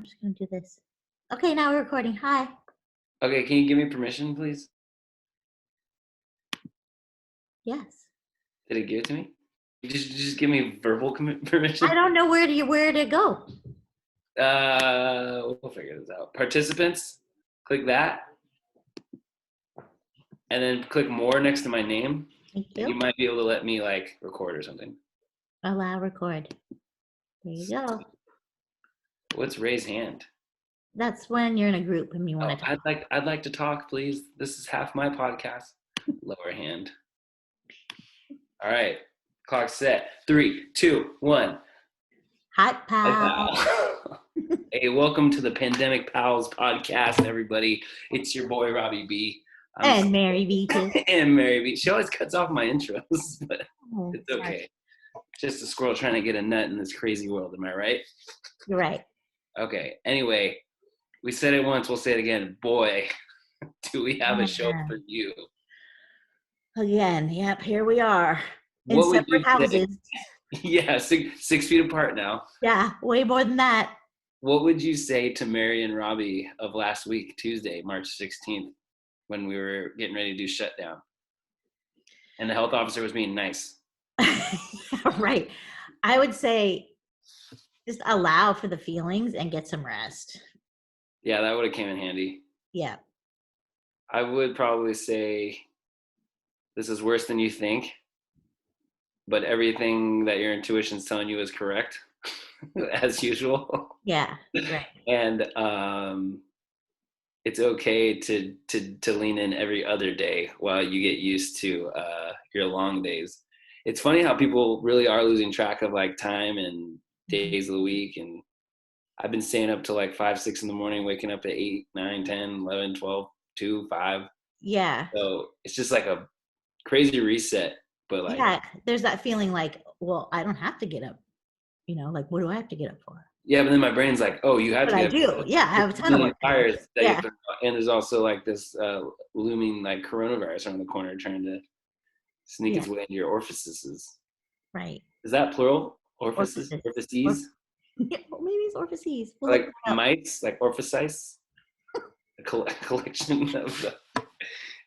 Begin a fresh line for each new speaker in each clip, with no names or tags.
I'm just gonna do this. Okay, now we're recording. Hi.
Okay, can you give me permission, please?
Yes.
Did it give it to me? You just give me verbal permission?
I don't know where to go.
We'll figure this out. Participants, click that, and then click more next to my name.
Thank
And you
you.
might be able to let me like record or something.
Allow record. There you go.
What's raise hand?
That's when you're in a group and you want to talk.
I'd like to talk, please. This is half my podcast. Lower hand. All right. Clock set. 3, 2, 1.
Hot pal.
Pal. Hey, welcome to the Pandemic Pals podcast, everybody. It's your boy Robbie B.
And Mary B too.
And Mary B. She always cuts off my intros, but it's okay.
Sorry.
Just a squirrel trying to get a nut in this crazy world. Am I right?
You're right.
Okay. Anyway, we said it once. We'll say it again. Boy, do we have a show for you.
Again, yep, here we are. In
What would
separate
you
houses.
say? Yeah, 6 feet apart now.
Yeah, way more than that.
What would you say to Mary and Robbie of last week, Tuesday, March 16th, when we were getting ready to do shutdown? And the health officer was being nice.
Right. I would say just allow for the feelings and get some rest.
Yeah, that would have came in handy.
Yeah.
I would probably say this is worse than you think, but everything that your intuition's telling you is correct, as usual.
Yeah, right.
And it's okay to lean in every other day while you get used to your long days. It's funny how people really are losing track of like time and days of the week. And I've been staying up till like 5, 6 in the morning, waking up at 8, 9, 10, 11, 12, 2, 5.
Yeah.
So it's just like a crazy reset. But like,
yeah, there's that feeling like, well, I don't have to get up. You know, like, what do I have to get up for?
yeah, but then my brain's like, oh, you have
But
to
I
get
do.
up.
Yeah, I have a ton of work.
Fires that
Yeah.
and there's also like this looming like coronavirus around the corner trying to sneak its way into your orifices.
Right.
Is that plural? Orifices? Orifices?
Yeah, well, maybe it's orifices. We'll
like mites, like orifices? A collection of the...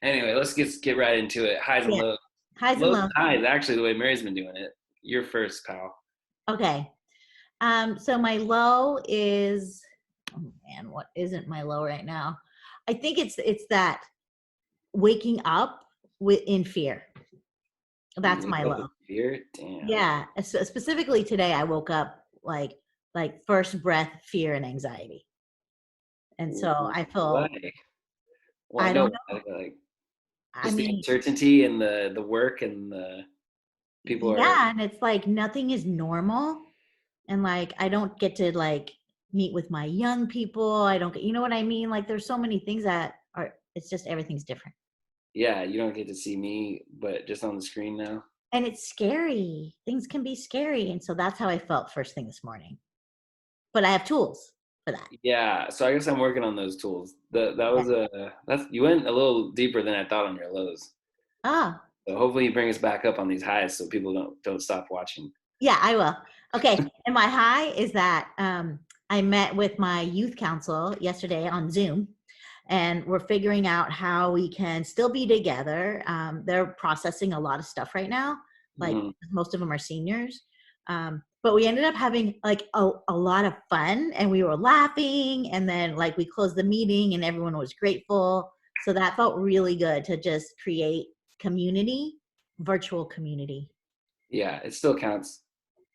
Anyway, let's get right into it. Highs and lows.
Highs and lows.
Highs, actually, the way Mary's been doing it. You're first, pal.
Okay. So my low is, oh man, what isn't my low right now? I think it's that waking up in fear. That's my low.
Fear? Damn.
Yeah. So specifically today, I woke up like first breath, fear and anxiety. And so I feel,
well, I don't know. Like, just the uncertainty and the work and the people are.
Yeah, and it's like nothing is normal. And like, I don't get to like meet with my young people. I don't get, you know what I mean? Like there's so many things that are, it's just everything's different.
Yeah, you don't get to see me, but just on the screen now.
And it's scary. Things can be scary. And so that's how I felt first thing this morning. But I have tools for that.
Yeah, so I guess I'm working on those tools. You went a little deeper than I thought on your lows.
Ah.
So hopefully you bring us back up on these highs so people don't stop watching.
Yeah, I will. Okay, and my high is that I met with my youth council yesterday on Zoom, and we're figuring out how we can still be together. They're processing a lot of stuff right now, like most of them are seniors. But we ended up having like a lot of fun, and we were laughing, and then like we closed the meeting and everyone was grateful. So that felt really good to just create community, virtual community.
Yeah, it still counts.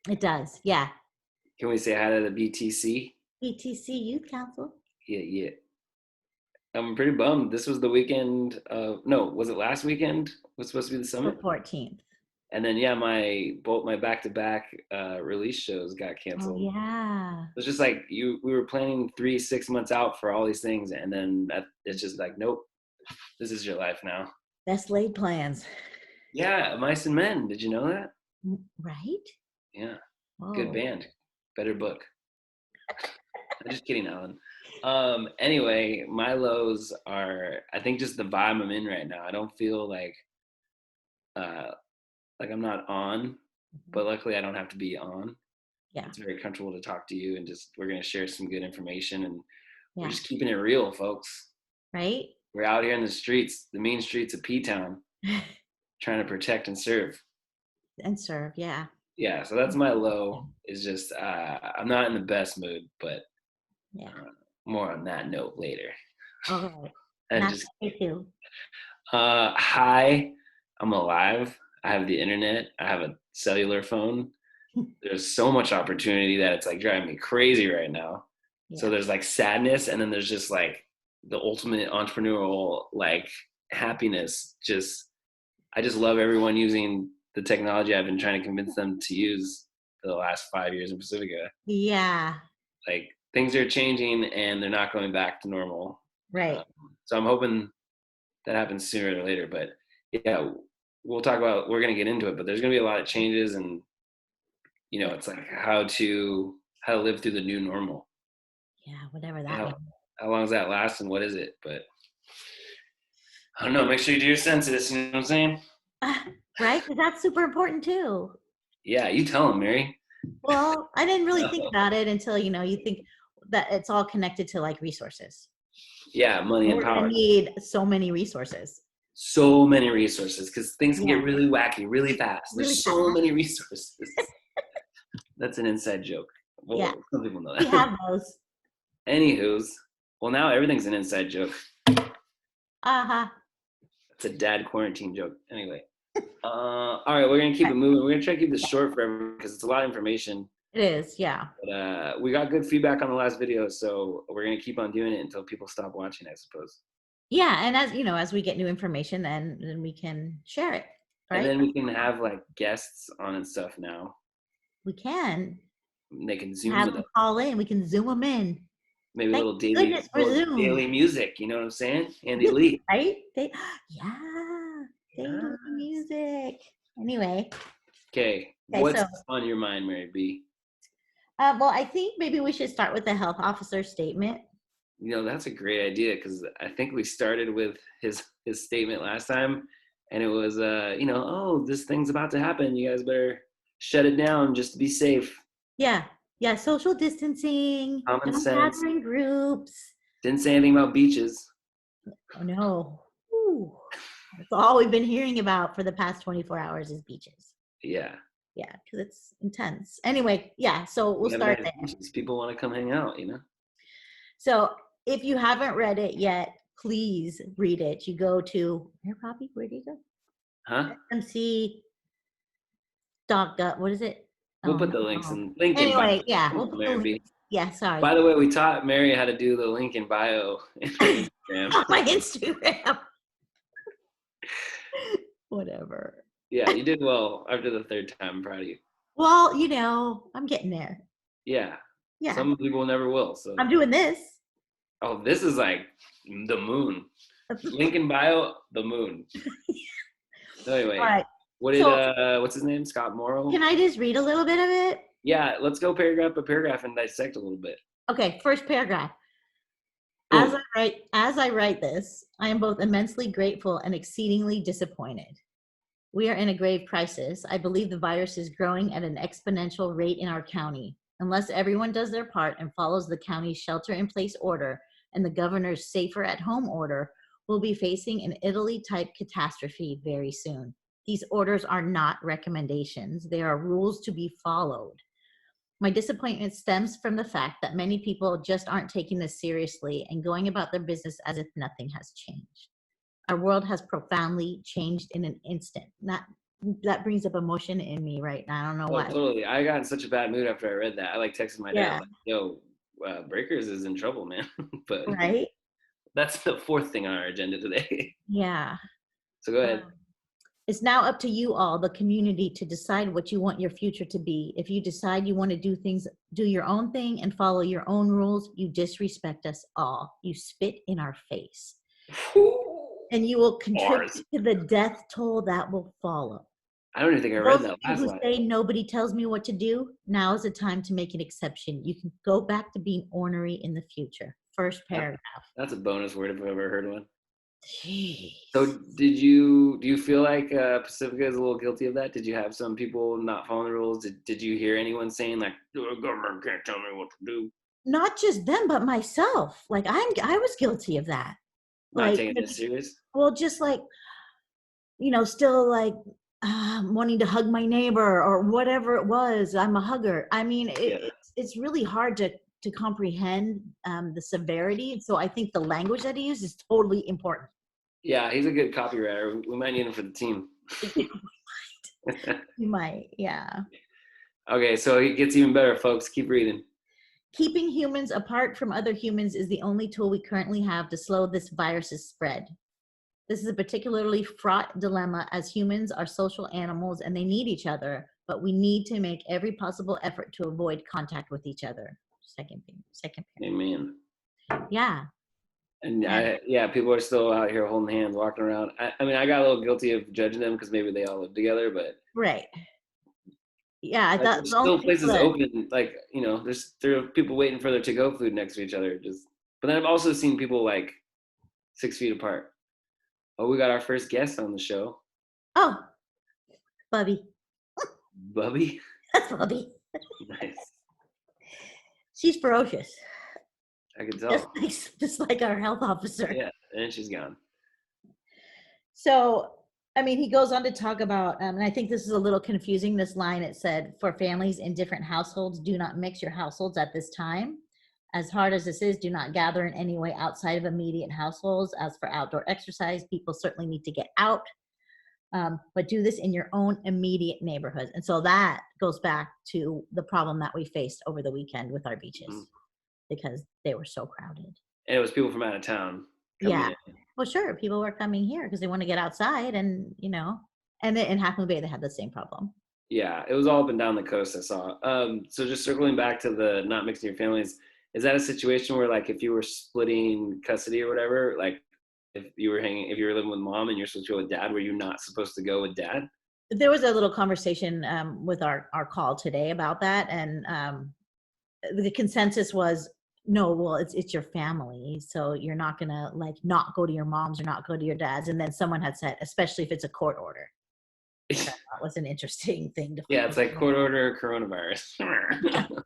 It does, yeah.
Can we say hi to the BTC?
BTC Youth Council.
Yeah. I'm pretty bummed. This was the weekend of, no, was it last weekend? Was supposed to be the summit?
The 14th.
And then, yeah, my back-to-back release shows got canceled.
Oh, yeah.
It's just like we were planning 3-6 months out for all these things. And then it's just like, nope, this is your life now.
Best laid plans.
Yeah, Mice and Men. Did you know that?
Right?
Yeah. Whoa. Good band. Better book. I'm just kidding, Alan. Anyway, my lows are, I think, just the vibe I'm in right now. I don't feel like I'm not on, but luckily I don't have to be on.
Yeah.
It's very comfortable to talk to you, and just we're going to share some good information, and we're
Yeah.
just keeping it real, folks.
Right.
We're out here in the streets, the mean streets of P-Town, trying to protect and serve.
And serve. Yeah.
Yeah, so that's my low. Is just I'm not in the best mood, but
Yeah.
more on that note later.
Okay.
And
Not
just
me too.
hi, I'm alive. I have the internet. I have a cellular phone. There's so much opportunity that it's like driving me crazy right now. So
Yeah.
there's like sadness, and then there's just like the ultimate entrepreneurial like happiness. Just I just love everyone using the technology I've been trying to convince them to use for the last 5 years in Pacifica.
Yeah.
Like things are changing and they're not going back to normal.
Right.
So I'm hoping that happens sooner or later. But yeah, we'll talk about. We're gonna get into it, but there's gonna be a lot of changes, and
Yeah.
it's like how to live through the new normal.
Yeah. Whatever that
How
means.
how long does that last, and what is it? But I don't know. Make sure you do your census. You know what I'm saying?
Right? 'Cause that's super important too.
Yeah, you tell them, Mary.
Well, I didn't really think about it until, you think that it's all connected to like resources.
Yeah, money
And
and
we're going
power.
to need so many resources.
So many resources because things can
Yeah.
get really wacky really fast.
Really
There's so
fast.
many resources. That's an inside joke. Well,
Yeah.
some people know
We
that.
have those.
Anywho's, well, now everything's an inside joke.
Uh-huh.
It's a dad quarantine joke. Anyway, all right, we're gonna keep it moving. We're gonna try to keep this short for everyone because it's a lot of information.
It is. Yeah.
But we got good feedback on the last video, so we're gonna keep on doing it until people stop watching, I suppose.
Yeah. And as we get new information, then we can share it.
And
Right?
then we can have like guests on and stuff now.
We can
They can zoom
have
with
them
us.
call in. We can zoom them in.
Maybe a
Thank
little daily,
goodness for Zoom.
music. You know what I'm saying? Andy Lee.
Right? Yeah. Daily music. Anyway.
Okay,
Okay,
what's
so
on your mind, Mary B?
well, I think maybe we should start with the health officer statement.
That's a great idea because I think we started with his statement last time, and it was oh, this thing's about to happen. You guys better shut it down just to be safe.
Yeah. Yeah. Social distancing,
Common
don't
sense.
gather in groups.
Didn't say anything about beaches.
Oh no. Ooh. That's all we've been hearing about for the past 24 hours is beaches.
Yeah.
Yeah, because it's intense. Anyway, yeah, so we'll start there.
People want to come hang out,
So if you haven't read it yet, please read it. You go to where do you go?
Huh?
MC. What is it?
We'll
Oh,
put the
no.
links in link in bio.
Anyway, yeah,
Come
we'll
on,
put the
Mary
link.
B.
Yeah, sorry.
By the way, we taught Mary how to do the link in bio in Instagram.
On my Instagram. Whatever.
Yeah, you did well after the third time. I'm proud of you.
Well, I'm getting there.
Yeah.
Yeah.
Some people never will. So
I'm doing this.
Oh, this is like the moon. Link in bio, the moon. So anyway,
All right.
what did what's his name? Scott Morrow?
Can I just read a little bit of it?
Yeah, let's go paragraph by paragraph and dissect a little bit.
Okay, first paragraph.
Boom.
As I write this, I am both immensely grateful and exceedingly disappointed. We are in a grave crisis. I believe the virus is growing at an exponential rate in our county. Unless everyone does their part and follows the county's shelter-in-place order and the governor's safer at home order, we'll be facing an Italy-type catastrophe very soon. These orders are not recommendations. They are rules to be followed. My disappointment stems from the fact that many people just aren't taking this seriously and going about their business as if nothing has changed. Our world has profoundly changed in an instant. That brings up emotion in me right now. I don't know why.
Totally. I got in such a bad mood after I read that. I texted my dad. I was like, yo, Breakers is in trouble, man. But
right?
That's the fourth thing on our agenda today.
Yeah.
So go ahead.
It's now up to you all, the community, to decide what you want your future to be. If you decide you want to do your own thing and follow your own rules, you disrespect us all. You spit in our face. And you will contribute to the death toll that will follow.
I don't even think I read that last
line.
Who
say nobody tells me what to do, now is the time to make an exception. You can go back to being ornery in the future. First paragraph.
That's a bonus word if I've ever heard one.
Jeez.
So do you feel like Pacifica is a little guilty of that? Did you have some people not following the rules? Did you hear anyone saying like the government can't tell me what to do?
Not just them, but myself. Like I was guilty of that.
Not
Like,
taking it serious?
well, just like, still like wanting to hug my neighbor or whatever it was. I'm a hugger. I mean,
Yeah.
it's really hard to comprehend the severity. So I think the language that he used is totally important.
Yeah, he's a good copywriter. We might need him for the team.
You might, yeah.
Okay, so it gets even better, folks. Keep reading.
Keeping humans apart from other humans is the only tool we currently have to slow this virus's spread. This is a particularly fraught dilemma as humans are social animals and they need each other, but we need to make every possible effort to avoid contact with each other. Second paragraph.
Amen.
Yeah.
And people are still out here holding hands, walking around. I mean, I got a little guilty of judging them because maybe they all live together, but
Right. Yeah, I
like,
thought
there's
the only
still places
people that,
open. Like there are people waiting for their to-go food next to each other. But then I've also seen people like 6 feet apart. Oh, we got our first guest on the show,
oh, Bubby.
Bubby.
That's Bubby.
Nice.
She's ferocious.
I could tell.
Just like our health officer.
Yeah, and she's gone.
So, I mean, he goes on to talk about, and I think this is a little confusing, this line. It said, for families in different households, do not mix your households at this time. As hard as this is, do not gather in any way outside of immediate households. As for outdoor exercise, people certainly need to get out, but do this in your own immediate neighborhoods. And so that goes back to the problem that we faced over the weekend with our beaches because they were so crowded.
And it was people from out of town coming
Yeah.
in.
Well, sure. People were coming here because they want to get outside and, and in Half Moon Bay, they had the same problem.
Yeah, it was all up and down the coast, I saw. So just circling back to the not mixing your families, is that a situation where like if you were splitting custody or whatever, like if you were living with mom and you're supposed to go with dad, were you not supposed to go with dad?
There was a little conversation with our call today about that. And the consensus was, no, well, it's your family. So you're not going to like not go to your mom's or not go to your dad's. And then someone had said, especially if it's a court order. That was an interesting thing to
Yeah, it's like court order coronavirus.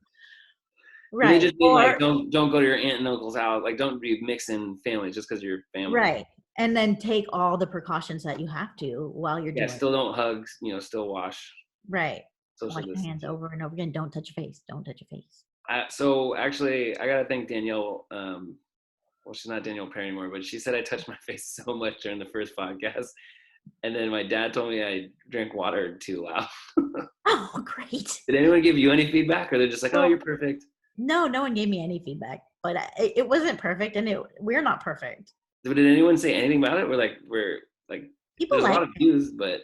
Right.
They just mean like don't go to your aunt and uncle's house. Like don't be mixing families just because you're family.
Right. And then take all the precautions that you have to while you're doing
still don't hug, still wash.
Right.
Social
Wash your hands over and over again. Don't touch your face. Don't touch your face.
So actually, I gotta thank Danielle. Well, she's not Danielle Perry anymore, but she said I touched my face so much during the first podcast, and then my dad told me I drank water too loud.
Oh, great!
Did anyone give you any feedback, or they're just like, "Oh, you're perfect"?
No one gave me any feedback, but it wasn't perfect, and we're not perfect.
But did anyone say anything about it? We're like,
people
there's a lot of views, but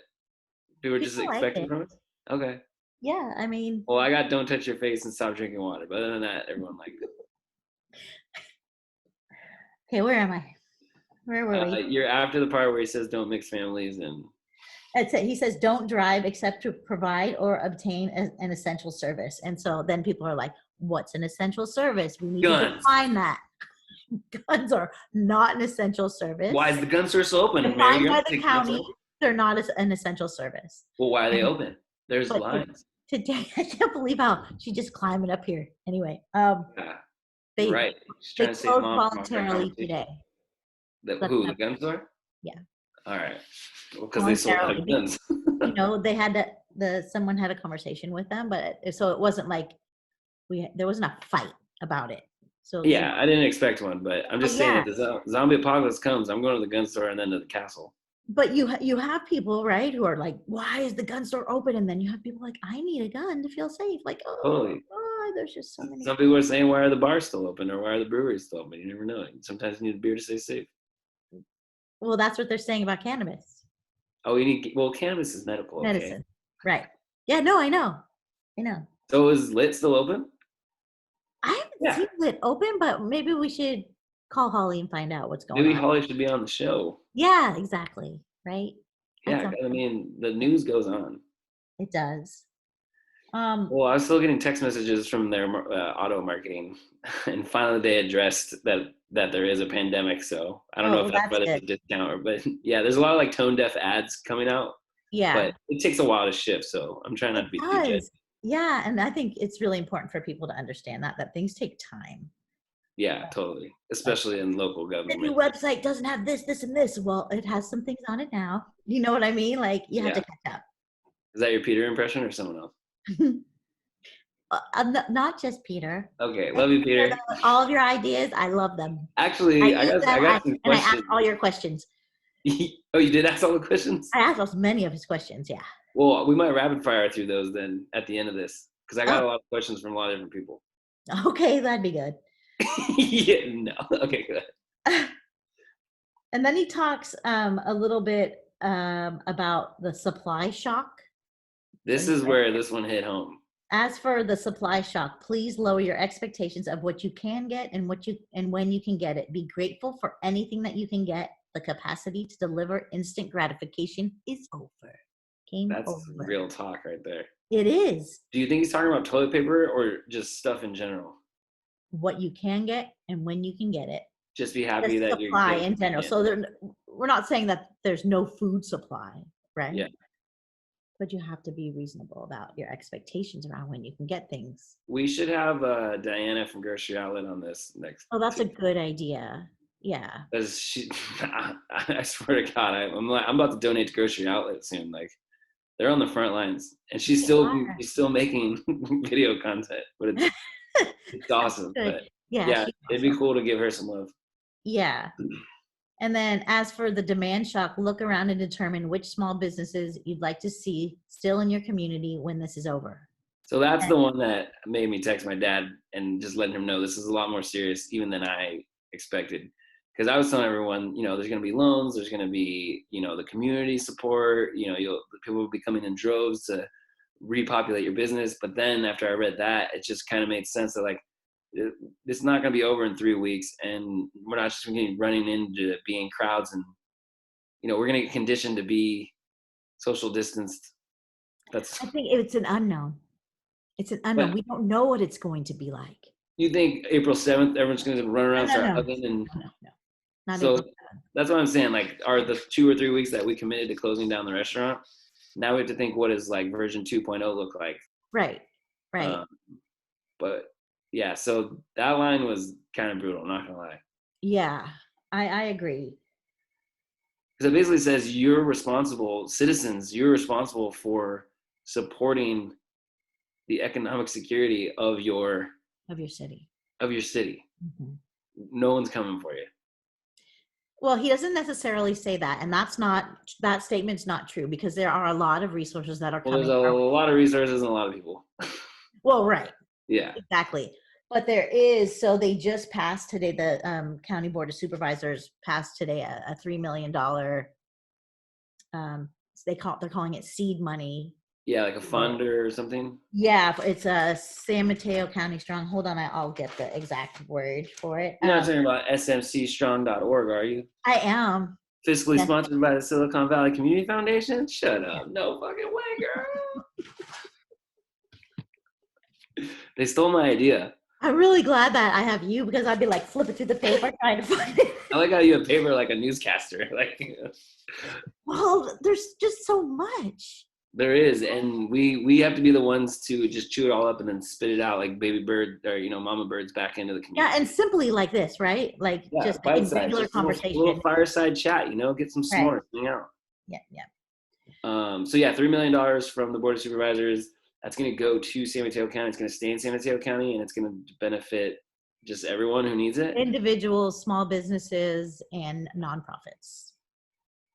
people were just expecting from us. Okay.
Yeah, I mean.
Well, I got "Don't touch your face" and "Stop drinking water," but other than that, everyone liked it.
Okay, where am I? Where were we?
You're after the part where he says "Don't mix families" and.
That's it. He says, "Don't drive except to provide or obtain an essential service." And so then people are like, "What's an essential service? We need to define that." Guns are not an essential service.
Why is the gun store so open?
Defined by the county, they're not an essential service.
Well, why are they open? There's lines.
Today, I can't believe how she's just climbing up here. Anyway,
they right.
They closed voluntarily today.
The gun store?
Yeah.
All right. Well, because they sold out of guns.
They had someone had a conversation with them, but so it wasn't like there wasn't a fight about it. So
yeah, I didn't expect one, but I'm just saying if the zombie apocalypse comes, I'm going to the gun store and then to the castle.
But you have people, right, who are like, why is the gun store open? And then you have people like, I need a gun to feel safe. Like, there's just so many.
Some people are saying, why are the bars still open or why are the breweries still open? You never know. Sometimes you need a beer to stay safe.
Well, that's what they're saying about cannabis.
Oh, cannabis is medical.
Medicine.
Okay.
Right. Yeah, no, I know.
So is Lit still open?
I haven't seen Lit open, but maybe we should call Holly and find out what's going on.
Maybe Holly should be on the show.
Yeah, exactly. Right?
Yeah, I mean, the news goes on.
It does. Um,
Well, I was still getting text messages from their auto marketing, and finally they addressed that there is a pandemic. So I don't know
oh,
if that's
that's
why there's
good.
a discount, or but yeah, there's a lot of like tone deaf ads coming out,
Yeah,
but it takes a while to ship. So I'm trying not
it
to be too judgy.
does. Yeah, and I think it's really important for people to understand that things take time.
Yeah, totally,
Like
especially in local
the new
government.
website doesn't have this, this, and this. Well, it has some things on it now. You know what I mean? Like you have to
Yeah,
catch up.
is that your Peter impression or someone else?
Not just Peter.
Okay,
Thank
love you,
you for
Peter.
all of your ideas. I love them. I
Actually,
use
I
them.
got some
And I ask
questions.
all your questions.
Oh, you did ask all the questions?
I asked us many of his questions. Yeah.
Well, we might rapid fire through those then at the end of this because I
Oh,
got a lot of questions from a lot of different people.
okay, that'd be good.
Yeah, no. Okay, good.
And then he talks a little bit about the supply shock. So
This
he
is
said,
where this one hit home.
as for the supply shock, please lower your expectations of what you can get and when you can get it. Be grateful for anything that you can get. The capacity to deliver instant gratification is over. Game
That's
over.
real talk right there.
It is
Do you think he's talking about toilet paper or just stuff in general?
what you can get and when you can get it.
Just be
The
happy that you're
supply
getting
in general.
it.
So we're not saying that there's no food supply, right?
Yeah.
But you have to be reasonable about your expectations around when you can get things.
We should have Diana from Grocery Outlet on this next
Oh, that's
too.
a good idea. Yeah.
Because she, I swear to God, I'm about to donate to Grocery Outlet soon. Like they're on the front lines, and she's still making video content, but it's
That's
awesome.
good.
But
Yeah,
yeah,
she's
it'd be
awesome.
cool to give her some love.
Yeah. And then as for the demand shock, look around and determine which small businesses you'd like to see still in your community when this is over.
So that's
And-
the one that made me text my dad and just letting him know this is a lot more serious even than I expected. Because I was telling everyone, there's going to be loans, there's going to be, the community support, people will be coming in droves to repopulate your business. But then after I read that, it just kind of made sense that like it's not going to be over in 3 weeks, and we're not just going to be running into being crowds, and we're going to get conditioned to be social distanced. That's
I think it's an unknown. It's an unknown.
but
We don't know what it's going to be like.
you think April 7th, everyone's going to run
No,
around,
no,
start
no,
hugging, and
no, no, no. Not April.
so that's what I'm saying. Like, are the 2 or 3 weeks that we committed to closing down the restaurant? Now we have to think, what does like version 2.0 look like?
Right. Right.
Um, but yeah, so that line was kind of brutal. Not gonna lie,
Yeah. I agree.
because it basically says you're responsible, citizens. You're responsible for supporting the economic security of your
Of your city.
city.
Mhm.
No one's coming for you.
Well, he doesn't necessarily say that, and that statement's not true because there are a lot of resources that are
Well, there's
coming
a
our way.
lot of resources and a lot of people.
Well, right,
Yeah.
exactly. But there is, so they just passed today, the County Board of Supervisors passed today a $3 million, they're calling it seed money.
Yeah, like a fund or something.
Yeah, it's a San Mateo County Strong. Hold on, I'll get the exact word for it.
You're not talking about smcstrong.org, are you?
I am.
Fiscally
Yes.
sponsored by the Silicon Valley Community Foundation? Shut up. No fucking way, girl. They stole my idea.
I'm really glad that I have you because I'd be like flipping through the paper trying to find it.
I like how you have paper like a newscaster. Like
Well, there's just so much.
there is, and we have to be the ones to just chew it all up and then spit it out like baby bird or mama birds back into the community.
Yeah, and simply like this, right? Like
Yeah,
just
bite
in
size,
regular
just
conversation.
little fireside chat, get some
Right.
s'mores, hang out.
Yeah, yeah.
So yeah, $3 million from the Board of Supervisors. That's going to go to San Mateo County. It's going to stay in San Mateo County, and it's going to benefit just everyone who needs it.
Individuals, small businesses, and nonprofits.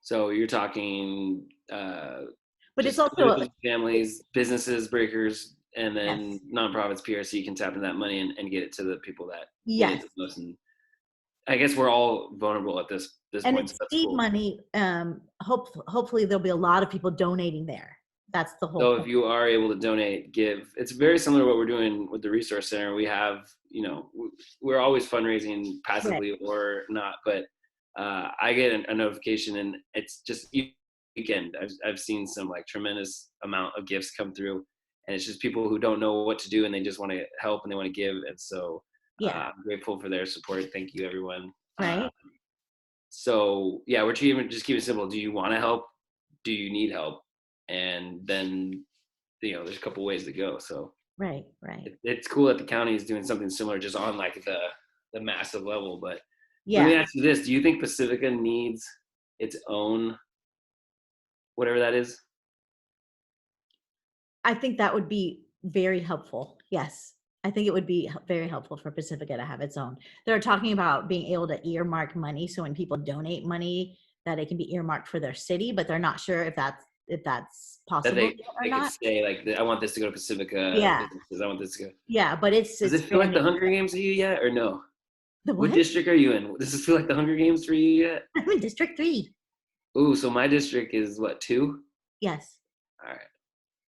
So you're talking,
But it's also
families, businesses, breakers, and then
yes.
nonprofits. PRC can tap into that money and get it to the people that
Yes.
need it the most. And I guess we're all vulnerable at this
And
point.
it's seed money. Hopefully there'll be a lot of people donating there. That's the whole
So
point.
if you are able to donate, give. It's very similar to what we're doing with the Resource Center. We have, we're always fundraising passively or not, but I get a notification, and it's just weekend. I've seen some like tremendous amount of gifts come through, and it's just people who don't know what to do and they just want to help and they want to give. And so
Yeah.
I'm grateful for their support. Thank you, everyone.
Right.
So yeah, we're just keep it simple. Do you want to help? Do you need help? And then, there's a couple ways to go. So
Right. Right.
it's cool that the county is doing something similar, just on like the massive level. But let me
Yeah.
ask you this: do you think Pacifica needs its own, whatever that is?
I think that would be very helpful. Yes. I think it would be very helpful for Pacifica to have its own. They're talking about being able to earmark money. So when people donate money, that it can be earmarked for their city, but they're not sure if that's
That
possible
they
yet or
they could
not.
say like, I want this to go to Pacifica
Yeah.
businesses. I want this to go.
Yeah. But it's
Does it feel like the
expanding.
Hunger Games to you yet, or no?
The
What
what?
district are you in? Does it feel like the Hunger Games for you yet?
I'm in District 3.
Ooh, so my district is what, 2?
Yes.
All right.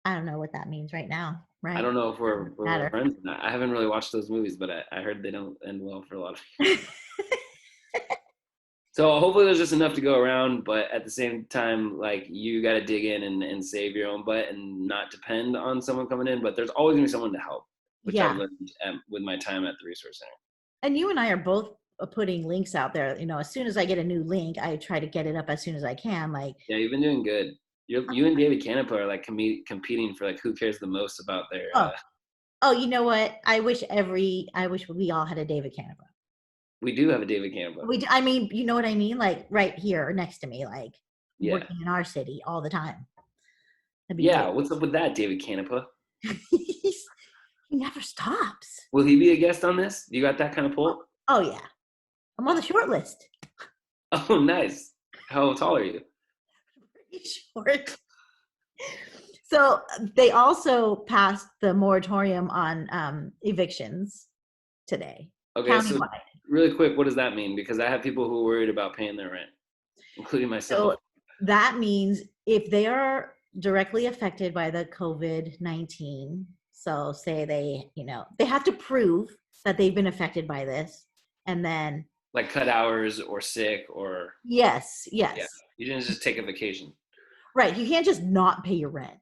I don't know what that means right now.
I
Right.
don't know if we're
Matter.
friends or not. I haven't really watched those movies, but I heard they don't end well for a lot of people. So hopefully there's just enough to go around, but at the same time, like, you got to dig in and save your own butt and not depend on someone coming in. But there's always gonna be someone to help, which I've
Yeah.
learned with my time at the resource center.
And you and I are both putting links out there. As soon as I get a new link, I try to get it up as soon as I can. Like,
Yeah, you've been doing good. You and David Canepa are like competing for like who cares the most about their.
oh, oh, you know what? I wish we all had a David Canepa.
We do have a David Canepa.
I mean, you know what I mean? Like right here next to me, like
Yeah.
working in our city all the time. That'd be
Yeah,
great.
what's up with that, David Canepa?
He never stops.
Will he be a guest on this? You got that kind of pull?
Oh yeah. I'm on the short list.
Oh, nice. How tall are you?
Pretty short. So they also passed the moratorium on evictions today.
Okay, so
Countywide.
really quick, what does that mean? Because I have people who are worried about paying their rent, including myself.
So that means if they are directly affected by the COVID-19, so say they have to prove that they've been affected by this, and then
Like cut hours or sick or.
yes,
Yeah, you didn't just take a vacation.
right. You can't just not pay your rent,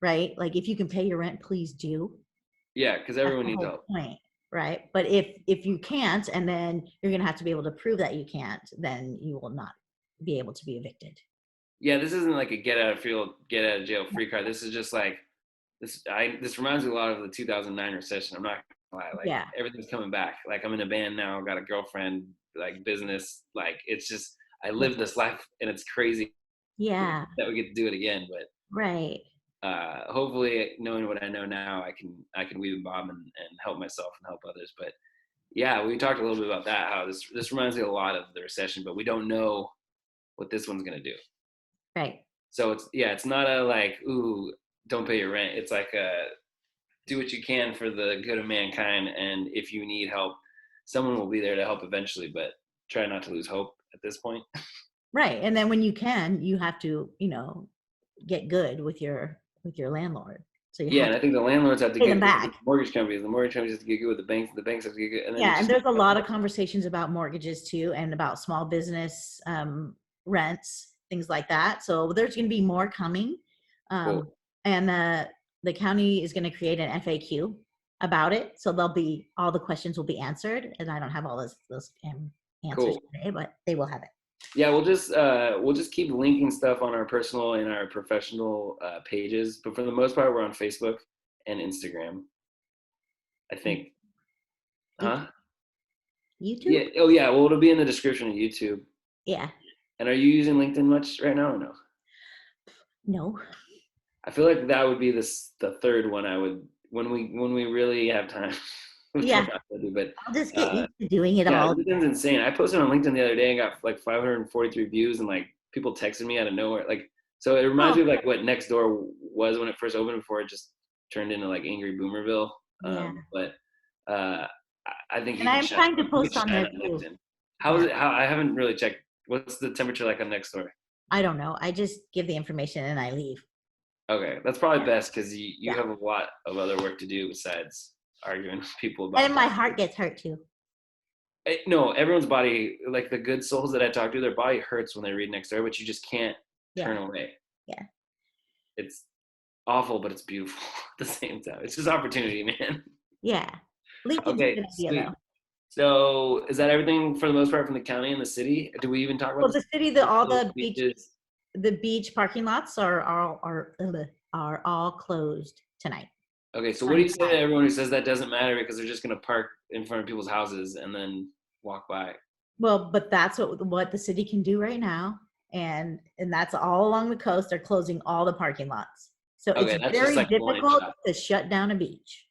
right? Like if you can pay your rent, please do.
Yeah, because
That's
everyone
the
needs
whole
help.
point, right? But if you can't, and then you're gonna have to be able to prove that you can't, then you will not be able to be evicted.
Yeah, this isn't like a get out of jail free card. This is just like this. This reminds me a lot of the 2009 recession. I'm not gonna lie. Like,
Yeah.
everything's coming back. Like, I'm in a band now. Got a girlfriend. Like, business. Like, it's just, I live this life, and it's crazy
Yeah.
that we get to do it again. But
Right.
hopefully, knowing what I know now, I can weave and bob and help myself and help others. But yeah, we talked a little bit about that. How this reminds me a lot of the recession, but we don't know what this one's gonna do.
Right.
So it's not a like, ooh, don't pay your rent. It's like do what you can for the good of mankind, and if you need help, someone will be there to help eventually. But try not to lose hope at this point.
Right. And then when you can, you have to, get good with your landlord. So you
Yeah,
have
and
to
I think the landlords have to
pay
get
them
good with
back.
the mortgage companies. The mortgage companies have to get good with the banks. The banks have to get good. And then
Yeah, and there's a lot of conversations about mortgages too, and about small business rents, things like that. So there's going to be more coming,
Cool.
and the county is going to create an FAQ about it. So all the questions will be answered, and I don't have all those answers
Cool.
today, but they will have it.
Yeah, we'll just keep linking stuff on our personal and our professional pages, but for the most part, we're on Facebook and Instagram, I think. Huh?
YouTube?
Yeah. Oh, yeah. Well, it'll be in the description of YouTube.
Yeah.
And are you using LinkedIn much right now or no?
No.
I feel like that would be the third one I would, when we really have time.
Yeah.
But
I'll just get used to doing it
yeah,
all.
LinkedIn's insane. I posted on LinkedIn the other day and got like 543 views, and like people texted me out of nowhere. Like, so it reminds me of like what Nextdoor was when it first opened before it just turned into like Angry Boomerville.
Yeah.
But I think you
And
can
I'm trying to post on there too.
LinkedIn. How is it? How I haven't really checked. What's the temperature like on Nextdoor?
I don't know. I just give the information and I leave.
Okay, that's probably best because you have a lot of other work to do besides arguing with people about.
And my heart gets hurt too.
No, everyone's body, like the good souls that I talk to, their body hurts when they read Nextdoor, but you just can't turn away.
Yeah.
It's awful, but it's beautiful at the same time. It's just opportunity, man.
Yeah. Lincoln's a
Okay,
good idea though.
sweet. So is that everything for the most part from the county and the city? Do we even talk about
Well, the city, the all
the
the
beaches?
beach parking lots are all closed tonight.
Okay, so what do
On
you say to
Friday.
everyone who says that doesn't matter because they're just gonna park in front of people's houses and then walk by?
Well, but that's what the city can do right now, and that's all along the coast. They're closing all the parking lots, so it's
Okay, that's just
very
like warning
difficult
shot.
to shut down a beach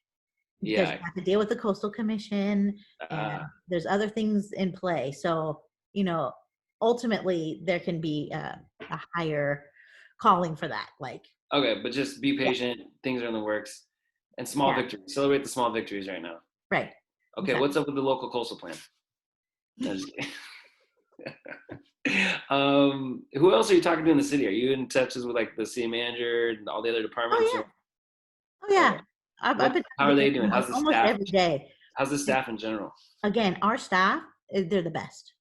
because you
Yeah.
have to deal with the coastal commission,
Uh,
and there's other things in play. So you know, ultimately, there can be a higher calling for that. Like,
okay, but just be
yeah,
patient. Things are in the works, and small
yeah,
victories. Celebrate the small victories right now.
right,
Okay,
exactly.
what's up with the local coastal plan? No, just kidding. Who else are you talking to in the city? Are you in touches with like the city manager and all the other departments?
Oh
Or
yeah, oh yeah.
okay,
I've been
how
talking
are
to
they doing?
them
How's the
almost
staff?
every day.
How's the
And
staff in general?
again, our staff, they're the best.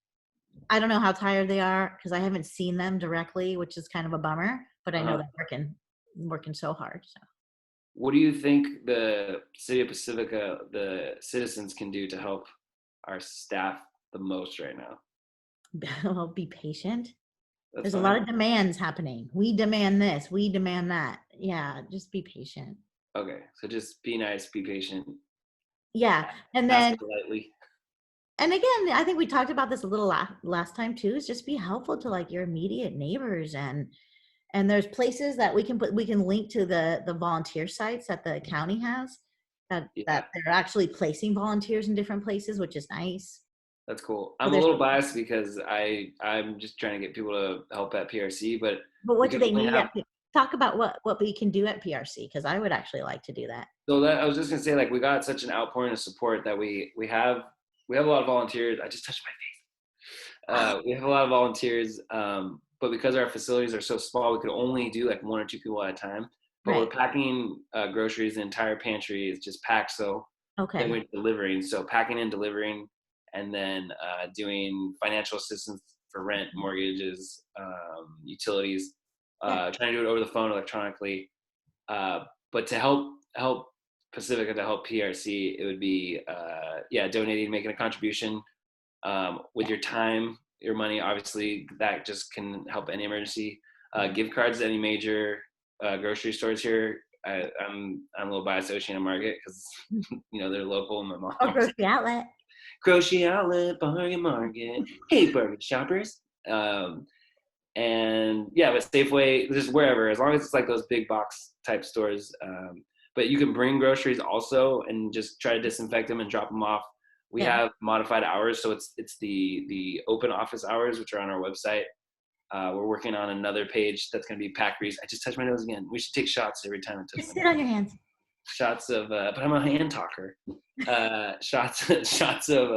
I don't know how tired they are because I haven't seen them directly, which is kind of a bummer. But I know
Uh,
they're working so hard.
what do you think the city of Pacifica, the citizens, can do to help our staff the most right now?
So well, be patient.
That's
There's a lot
fine.
of demands happening. We demand this. We demand that. Yeah, just be patient.
Okay, so just be nice, be patient,
Yeah, and
ask
then
politely.
and again, I think we talked about this a little last time too. Is just be helpful to like your immediate neighbors and there's places that we can link to the volunteer sites that the county has
Yeah,
that they're actually placing volunteers in different places, which is nice.
that's cool.
So
I'm a
there's
little biased because I'm just trying to get people to help at PRC, but
but
we
what do
can
they
only
need
have.
talk about what we can do at PRC because I would actually like to do that.
So that I was just gonna say, like, we got such an outpouring of support that we have a lot of volunteers. I just touched my face.
Oh,
We have a lot of volunteers, but because our facilities are so small, we could only do like one or two people at a time. But we're
right.
packing groceries. The entire pantry is just packed, so then
Okay.
we're delivering. So packing and delivering, and then doing financial assistance for rent, mortgages, utilities.
Yeah.
Trying to do it over the phone electronically. Uh, but to help Pacifica, to help PRC, it would be yeah, donating, making a contribution with
Yeah.
your time, your money. Obviously, that just can help any emergency.
Yeah.
Gift cards to any major grocery stores here. I'm a little biased to Oceana Market because they're local and my
Or
mom's
grocery outlet.
grocery outlet, Bargain Market. Hey, bargain shoppers. And yeah, but Safeway, just wherever, as long as it's like those big box type stores. But you can bring groceries also and just try to disinfect them and drop them off. We
Yeah.
have modified hours, so it's the open office hours, which are on our website. We're working on another page that's going to be pack reuse. I just touched my nose again. We should take shots every time I touch
Just
my
sit
nose.
on your hands.
Shots of, but I'm a hand talker. Shots of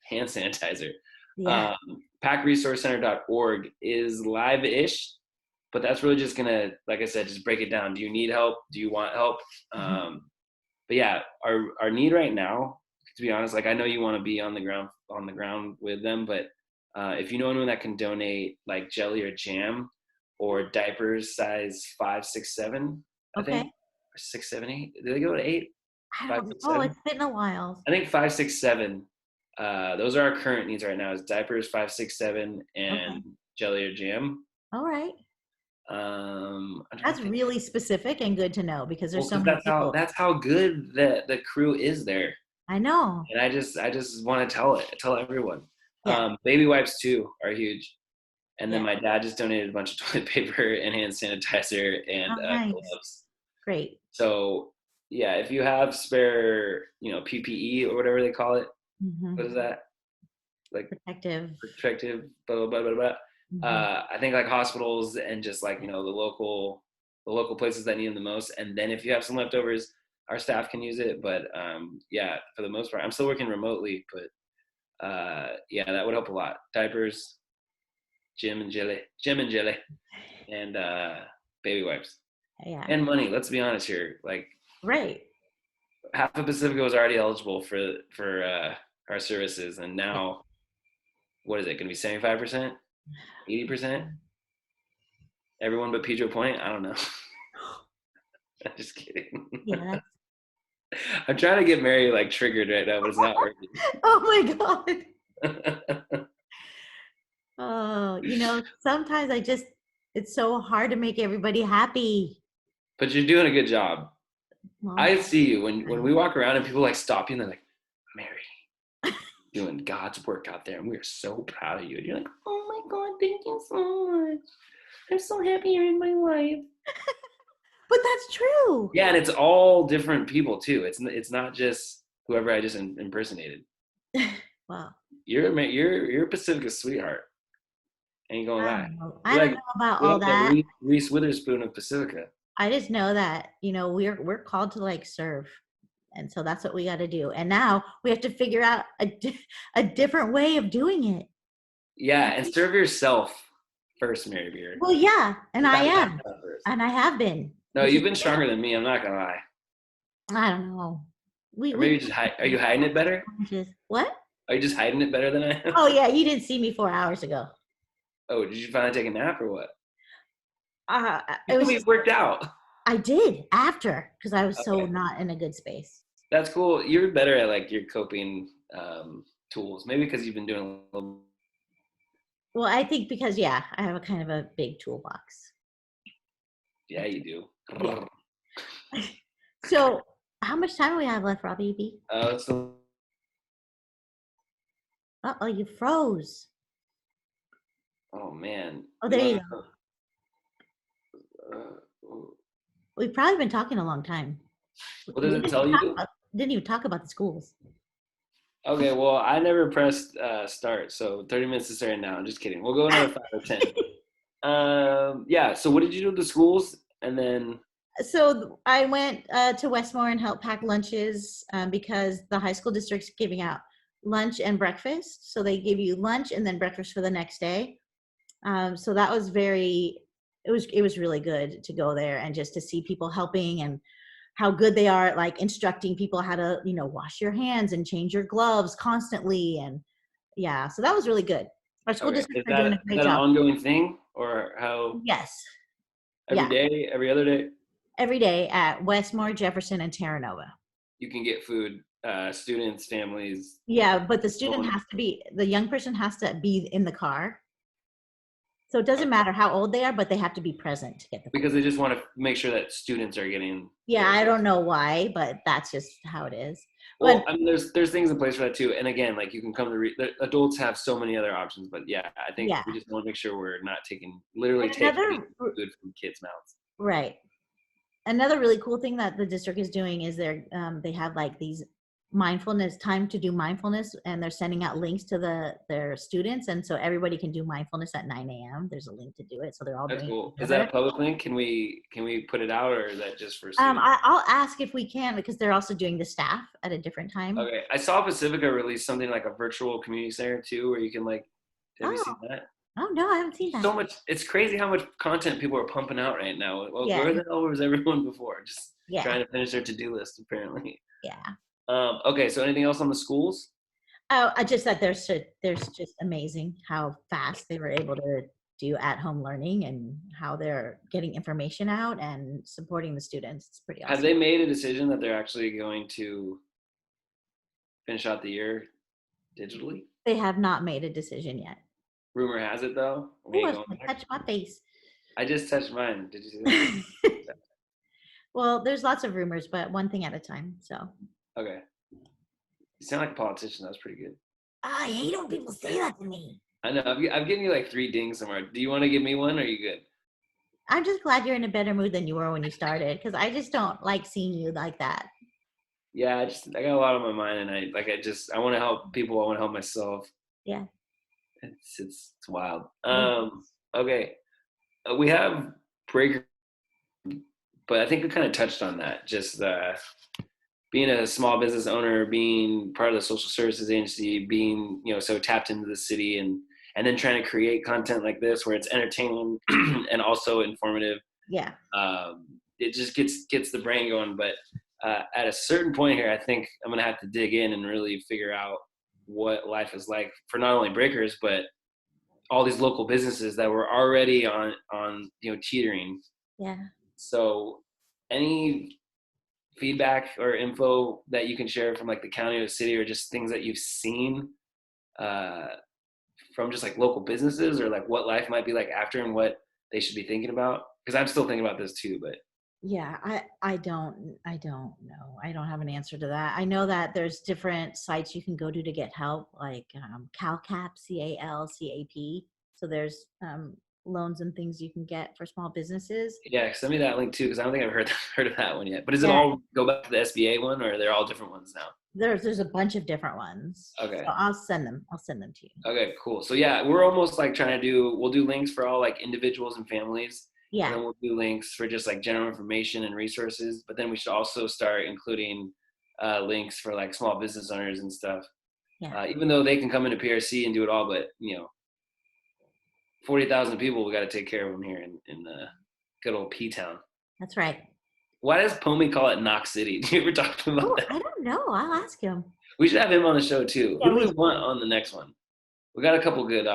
hand sanitizer.
Yeah.
Um, PackResourceCenter.org is live-ish, but that's really just gonna, like I said, just break it down. Do you need help? Do you want help?
Mhm.
But yeah, our need right now, to be honest, like I know you want to be on the ground with them, but if you know anyone that can donate like jelly or jam or diapers size 5, 6, 7, I think,
Okay.
or 6, 7, 8. Do they go to 8?
I
5,
don't
6,
know.
7?
It's been a while.
I think 5, 6, 7. Those are our current needs right now: is diapers 5, 6, 7,
Okay.
and jelly or jam.
All right.
I'm trying
That's
to think.
really specific and good to know because
Well,
there's so
because
many people.
that's how good the crew is there,
I know.
and I just want to tell everyone.
Yeah.
Baby wipes too are huge, and then
Yeah.
my dad just donated a bunch of toilet paper and hand sanitizer and
Oh, nice.
gloves.
Great.
So yeah, if you have spare, PPE or whatever they call it, what is
Hmm.
that? Like
Protective.
protective, blah blah blah blah blah.
Hmm.
I think like hospitals and just like the local places that need them the most. And then if you have some leftovers, our staff can use it. But yeah, for the most part, I'm still working remotely. But yeah, that would help a lot. Diapers, gym and jelly, and baby wipes
Yeah.
and money. Let's be honest here. Like
Right.
half of Pacifica was already eligible for our services, and
Yeah.
now what is it going to be? 75%, 80%? Everyone but Pedro Point? I don't know. I'm just kidding.
Yeah.
I'm trying to get Mary like triggered right now, but it's not working.
Oh my God. Oh, sometimes it's so hard to make everybody happy.
But you're doing a good job.
Well,
I see you when we walk around and people like stop you and they're like, Mary, doing God's work out there, and we are so proud of you. And you're like, oh my God, thank you so much. I'm so happy you're in my life.
but that's true.
Yeah, and it's all different people too. It's not just whoever I just impersonated.
Well,
You're Pacifica's sweetheart. Ain't gonna
I
lie.
don't know.
You're
I don't
like
know about
you're
all
like the
that.
Reese Witherspoon of Pacifica.
I just know that, we're called to like serve. And so that's what we got to do. And now we have to figure out a different way of doing it.
Yeah, and serve yourself first, Mary Beard.
Well, yeah, and
You
I
gotta
am.
get that first.
And I have been.
No,
which
you've
is
been stronger than me. I'm not gonna lie.
I don't know.
Or maybe you just are you hiding it better?
What?
Are you just hiding it better than I am?
Oh yeah, you didn't see me 4 hours ago.
Oh, did you finally take a nap or what?
It
You
was
told me you
just,
worked out.
I did after because I was so
Okay.
not in a good space.
That's cool. You're better at like your coping tools. Maybe because you've been doing a little.
Well, I think because I have a kind of a big toolbox.
Yeah, you do.
Yeah. So, how much time do we have left, Robbie B?
So
Oh, you froze.
oh man.
Oh, there you go.
Uh,
We've probably been talking a long time.
what does it tell you?
Didn't even talk about the schools.
Okay, well, I never pressed start, so 30 minutes is starting now. I'm just kidding. We'll go another 5 or 10. Yeah. So, what did you do with the schools, and then?
So I went to Westmore and helped pack lunches because the high school district's giving out lunch and breakfast. So they give you lunch and then breakfast for the next day. So that was it was really good to go there and just to see people helping and how good they are at like instructing people how to, wash your hands and change your gloves constantly. And so that was really good. Our school
Okay,
districts are doing a
is
great
that an
job.
ongoing thing, or how?
Yes.
Every
Yeah.
day, every other day?
Every day at Westmore, Jefferson, and Terra Nova.
You can get food, students, families.
Yeah, but the young person has to be in the car. So it doesn't matter how old they are, but they have to be present to get the food.
Because they just want to make sure that students are getting.
Yeah, I don't know why, but that's just how it is.
Well, I mean, there's things in place for that too. And again, like you can come to the adults have so many other options, but I think we just want to make sure we're not taking taking food from kids' mouths.
Right. Another really cool thing that the district is doing is they have like these time to do mindfulness, and they're sending out links to their students, and so everybody can do mindfulness at 9 a.m. There's a link to do it, so they're all
That's
doing
cool.
it.
Is that a public link? Can we put it out, or is that just for students?
I'll ask if we can because they're also doing the staff at a different time.
Okay, I saw Pacifica release something like a virtual community center too, where you can like. Have you seen that?
Oh no, I haven't seen that.
So much. It's crazy how much content people are pumping out right now. Well, where the hell was everyone before? Just trying to finish their to-do list, apparently.
Yeah.
Okay. So, anything else on the schools?
Oh, I just thought there's just amazing how fast they were able to do at-home learning and how they're getting information out and supporting the students. It's pretty awesome.
Have they made a decision that they're actually going to finish out the year digitally?
They have not made a decision yet.
Rumor has it, though.
Touch my face.
I just touched mine. Did you see that?
Well, there's lots of rumors, but one thing at a time. So.
Okay. You sound like a politician. That was pretty good.
I hate when people say that to me.
I know. I'm getting you like 3 dings somewhere. Do you want to give me one, or are you good?
I'm just glad you're in a better mood than you were when you started, because I just don't like seeing you like that.
Yeah, I got a lot on my mind, and I want to help people. I want to help myself.
Yeah.
It's wild. Okay. We have breaker, but I think we kind of touched on that. Just being a small business owner, being part of the social services agency, being so tapped into the city, and then trying to create content like this where it's entertaining and also informative.
Yeah.
It just gets the brain going. But at a certain point here, I think I'm gonna have to dig in and really figure out what life is like for not only breakers but all these local businesses that were already on teetering.
Yeah.
So any feedback or info that you can share from like the county or the city, or just things that you've seen uh, from just like local businesses, or like what life might be like after and what they should be thinking about? Because I'm still thinking about this too, but
Yeah, I don't know. I don't have an answer to that. I know that there's different sites you can go to get help, like CalCap, CalCap. So there's loans and things you can get for small businesses.
yeah, send me that link too, because I don't think I've heard of that one yet. But is it
Yeah,
all go back to the SBA one, or they're all different ones now?
there's a bunch of different ones.
Okay.
So I'll send them. I'll send them to you.
Okay, cool. So yeah, we're almost like trying to we'll do links for all like individuals and families. And
Yeah,
then we'll do links for just like general information and resources. But then we should also start including links for like small business owners and stuff.
yeah,
Even though they can come into PRC and do it all, but 40,000 people, we got to take care of them here in good old P-Town.
that's right.
Why does Pomey call it Knox City? Do you ever talk to him about
Oh,
that?
I don't know. I'll ask him.
We should have him on the show too.
Yeah,
Who do we want on the next one? We got a couple good.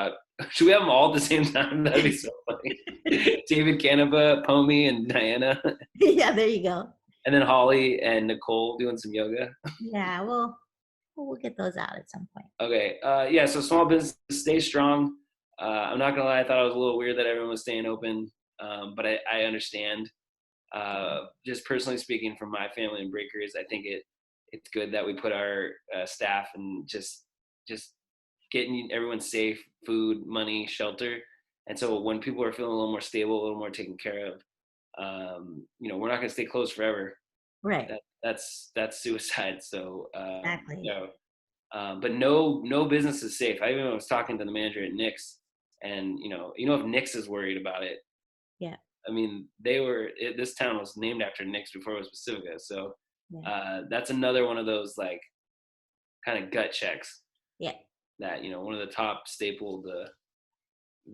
Should we have them all at the same time? That'd be so funny. David Canova, Pomey, and Diana,
Yeah, there you go.
and then Holly and Nicole doing some yoga.
Yeah, we'll get those out at some point.
Okay. Yeah. So small business, stay strong. I'm not gonna lie. I thought it was a little weird that everyone was staying open, but I understand. Just personally speaking, from my family and Breakers, I think it's good that we put our staff and just getting everyone safe, food, money, shelter. And so when people are feeling a little more stable, a little more taken care of, we're not going to stay closed forever.
Right.
That's suicide. So,
Exactly.
but no business is safe. I even was talking to the manager at Nick's, and if Nick's is worried about it.
Yeah.
I mean, this town was named after Nick's before it was Pacifica. So
Yeah.
that's another one of those like kind of gut checks.
Yeah.
That one of the top staple,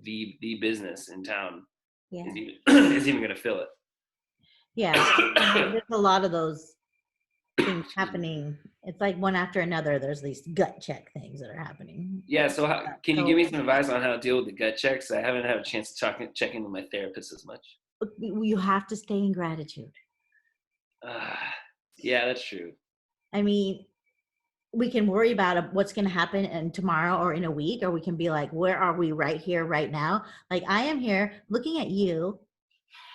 the business in town
Yeah.
is even going to fill it.
Yeah. There's a lot of those things happening. It's like one after another. There's these gut check things that are happening.
Yeah. So can you give me some advice on how to deal with the gut checks? I haven't had a chance to check in with my therapist as much.
You have to stay in gratitude.
Yeah, that's true.
I mean, we can worry about what's going to happen in tomorrow or in a week, or we can be like, where are we right here, right now? Like I am here looking at you,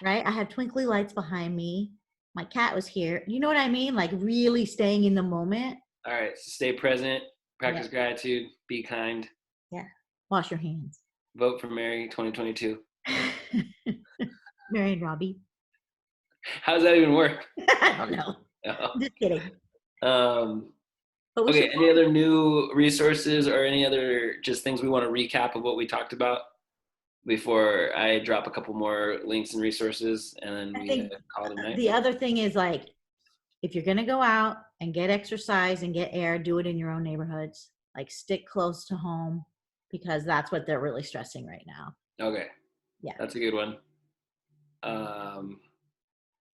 right? I have twinkly lights behind me. My cat was here. You know what I mean? Like really staying in the moment.
All right. So stay present, practice gratitude, be kind.
Yeah. Wash your hands.
Vote for Mary 2022.
Mary and Robbie.
How does that even work?
I don't know.
Oh.
Just kidding.
Okay, any other new resources or any other just things we want to recap of what we talked about before I drop a couple more links and resources and then we call it a night?
The other thing is like, if you're going to go out and get exercise and get air, do it in your own neighborhoods. Like stick close to home because that's what they're really stressing right now.
Okay.
Yeah.
That's a good one.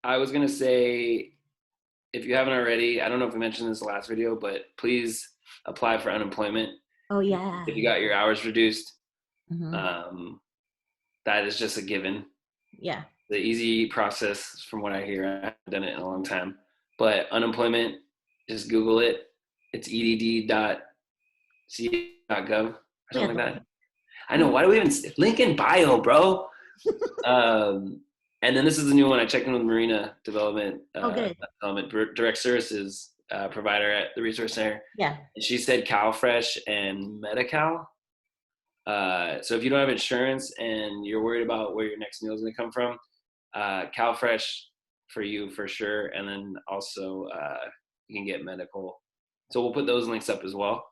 I was going to say, if you haven't already, I don't know if we mentioned this in the last video, but please apply for unemployment.
Oh yeah.
If you got your hours reduced,
Mm-hmm.
that is just a given.
Yeah.
The easy process from what I hear. I haven't done it in a long time, but unemployment, just Google it. It's edd.ca.gov or something like that. I know. Why do we even link in bio, bro? And then this is the new one. I checked in with Marina Development, Direct Services provider at the Resource Center.
Yeah. And
she said CalFresh and Medi-Cal. So if you don't have insurance and you're worried about where your next meal is going to come from, CalFresh for you for sure. And then also you can get medical. So we'll put those links up as well.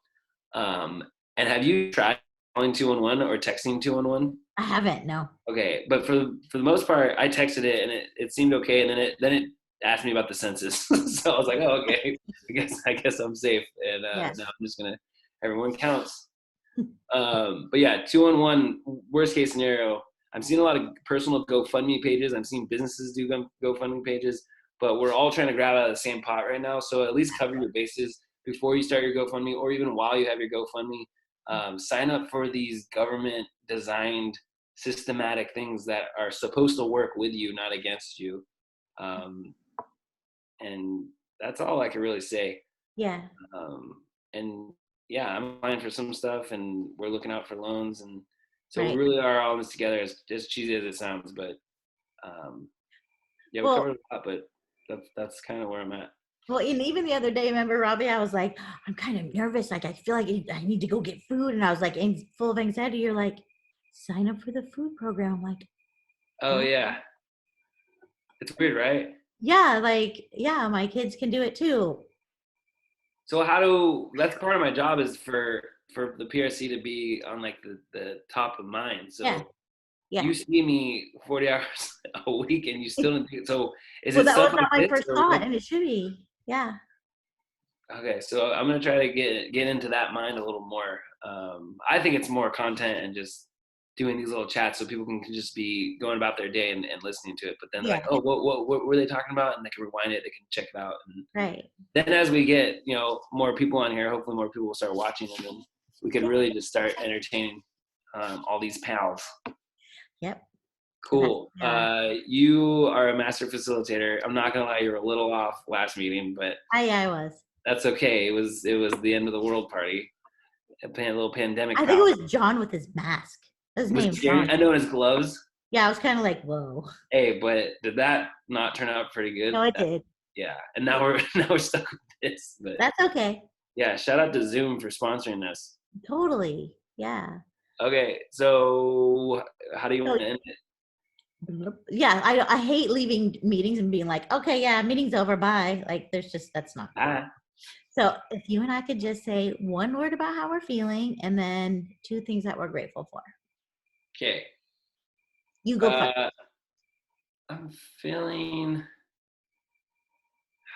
And have you tried calling 211 or texting 211?
I haven't, no.
Okay, but for the most part, I texted it and it seemed okay, and then it asked me about the census, so I was like, oh, okay, I guess I'm safe, and now I'm just gonna everyone counts. But yeah, 211 worst case scenario. I'm seeing a lot of personal GoFundMe pages. I'm seeing businesses do GoFundMe pages, but we're all trying to grab out of the same pot right now. So at least cover your bases before you start your GoFundMe, or even while you have your GoFundMe. Sign up for these government designed systematic things that are supposed to work with you, not against you. and that's all I can really say.
Yeah.
And yeah, I'm applying for some stuff, and we're looking out for loans, and so we
Right.
really are all in this together. As cheesy as it sounds, but yeah, we
Well,
covered a lot. But that's kind of where I'm at.
well, and even the other day, remember, Robbie, I was like, I'm kind of nervous. Like, I feel like I need to go get food. And I was like, full of anxiety. You're like, sign up for the food program. I'm like,
Oh
okay.
yeah, it's weird, right?
Yeah, like, yeah, my kids can do it too.
So that's part of my job is for the PRC to be on like the top of mind.
Yeah.
So
Yeah.
you see me 40 hours a week, and you still didn't do. So is
Well,
it
that
stuff
was
like
not my
this
first
or
thought,
what?
and it should be. Yeah.
Okay, so I'm gonna try to get into that mind a little more. I think it's more content and just doing these little chats so people can just be going about their day and listening to it. But then they're
Yeah.
like, oh, what were they talking about? And they can rewind it, they can check it out. And
Right.
then as we get more people on here, hopefully more people will start watching, and then we can
Yeah.
really just start entertaining all these pals.
Yep. That,
Cool. You are a master facilitator. I'm not gonna lie, you were a little off last meeting, but
I was.
that's okay. It was the end of the world party. A little pandemic
I think
power.
it was John with his mask. His
It was
name,
scary.
John.
I know his gloves.
Yeah, I was kind of like, whoa.
Hey, but did that not turn out pretty good?
No, it did.
Yeah. And now we're now we're stuck with this. But
That's okay.
yeah, shout out to Zoom for sponsoring us.
Totally. Yeah.
Okay, so how do you
So,
want to end it?
yeah, I hate leaving meetings and being like, okay, yeah, meeting's over, bye. Like, that's not good.
Ah,
So if you and I could just say one word about how we're feeling and then two things that we're grateful for.
okay.
You go first.
Uh, I'm feeling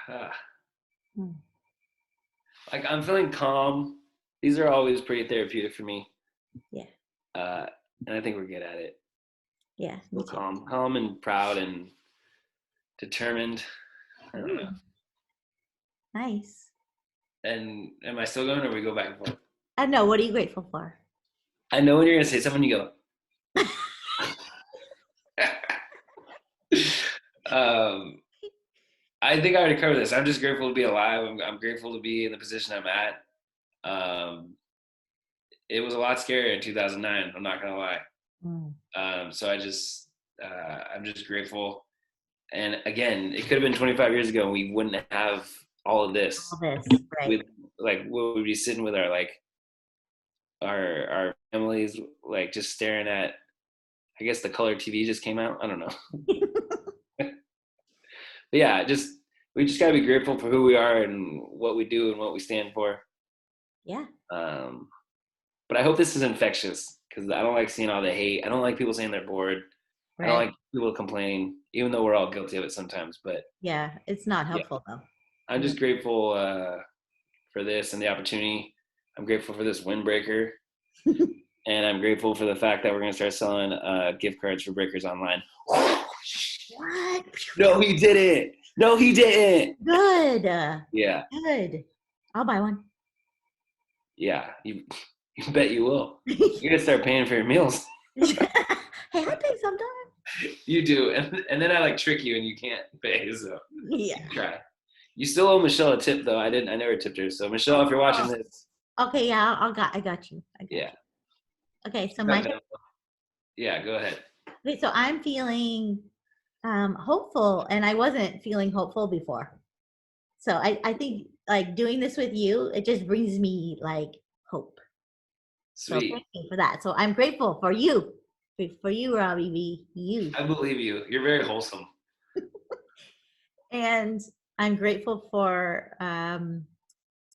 uh,
Hmm.
like I'm feeling calm. These are always pretty therapeutic for me.
Yeah.
Uh, and I think we're good at it.
Yeah.
Feel
Me too.
calm and proud and determined. I don't know.
Ooh, nice.
And am I still going, or we go back and forth?
I know. What are you grateful for?
I know when you're gonna say something. You go. I think I already covered this. I'm just grateful to be alive. I'm grateful to be in the position I'm at. Um, it was a lot scarier in 2009. I'm not gonna lie.
Mm,
So I'm just grateful. And again, it could have been 25 years ago, and we wouldn't have all of this.
all this, right?
We would be sitting with our families, like just staring at. I guess the color TV just came out. I don't know. But yeah, we just gotta be grateful for who we are and what we do and what we stand for.
Yeah.
But I hope this is infectious, because I don't like seeing all the hate. I don't like people saying they're bored. I don't
Right.
like people complaining, even though we're all guilty of it sometimes. But
Yeah. It's not
yeah,
helpful though.
I'm just grateful for this and the opportunity. I'm grateful for this windbreaker, and I'm grateful for the fact that we're gonna start selling gift cards for Breakers Online.
What?
No, he didn't. No, he didn't.
Good.
Yeah,
Good. I'll buy one.
yeah. You bet you will. You're gonna start paying for your meals.
Hey, I pay sometimes.
You do, and then I like trick you, and you can't pay. So
Yeah.
try. You still owe Michelle a tip, though. I never tipped her. So Michelle, if you're watching this,
Okay. Yeah. I got you.
yeah,
Okay. So my
yeah, go ahead.
okay, so I'm feeling hopeful, and I wasn't feeling hopeful before. So I think like doing this with you, it just brings me like hope. So
Sweet.
thank you for that. So I'm grateful for you, Robbie V. You,
I believe you. You're very wholesome.
and I'm grateful for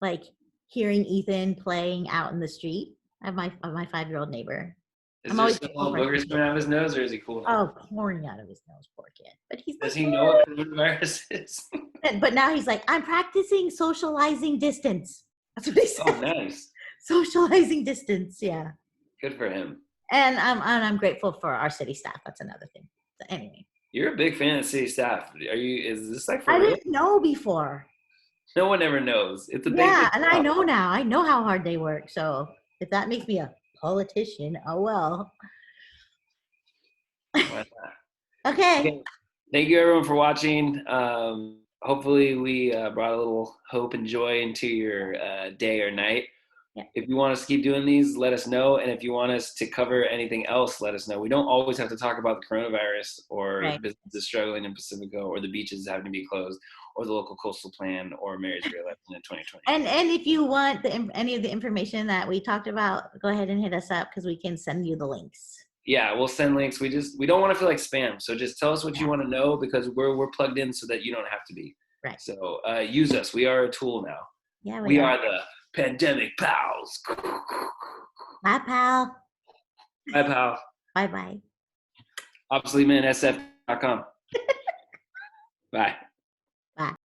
like hearing Ethan playing out in the street. I have my 5-year-old neighbor.
Is
I'm
there
always
still
grateful for
boogers coming out of his nose, or is he cool now?
oh pouring out of his nose, poor kid. But he's
Does
like,
he know what coronavirus is?
but now he's like, I'm practicing socializing distance. That's what he said.
Oh, nice.
Socializing distance, yeah.
Good for him.
And I'm grateful for our city staff. That's another thing. So anyway,
You're a big fan of city staff. Are you? Is this like for
I
real?
didn't know before.
No one ever knows. It's a big.
Yeah, and I know now. I know how hard they work. So if that makes me a politician, oh well.
Why not?
Okay.
Okay. Thank you everyone for watching. hopefully we brought a little hope and joy into your day or night.
Yeah.
If you want us to keep doing these, let us know. And if you want us to cover anything else, let us know. We don't always have to talk about the coronavirus or
Right.
businesses struggling in Pacifico or the beaches having to be closed or the local coastal plan or Mary's reelection in 2020.
And if you want any of the information that we talked about, go ahead and hit us up because we can send you the links.
Yeah, we'll send links. We don't want to feel like spam. So just tell us what you want to know because we're plugged in so that you don't have to be.
Right.
So use us. We are a tool now.
Yeah,
we are the pandemic pals.
Bye, pal.
Bye, pal.
Bye-bye.
ObsoleteManSF.com. Bye.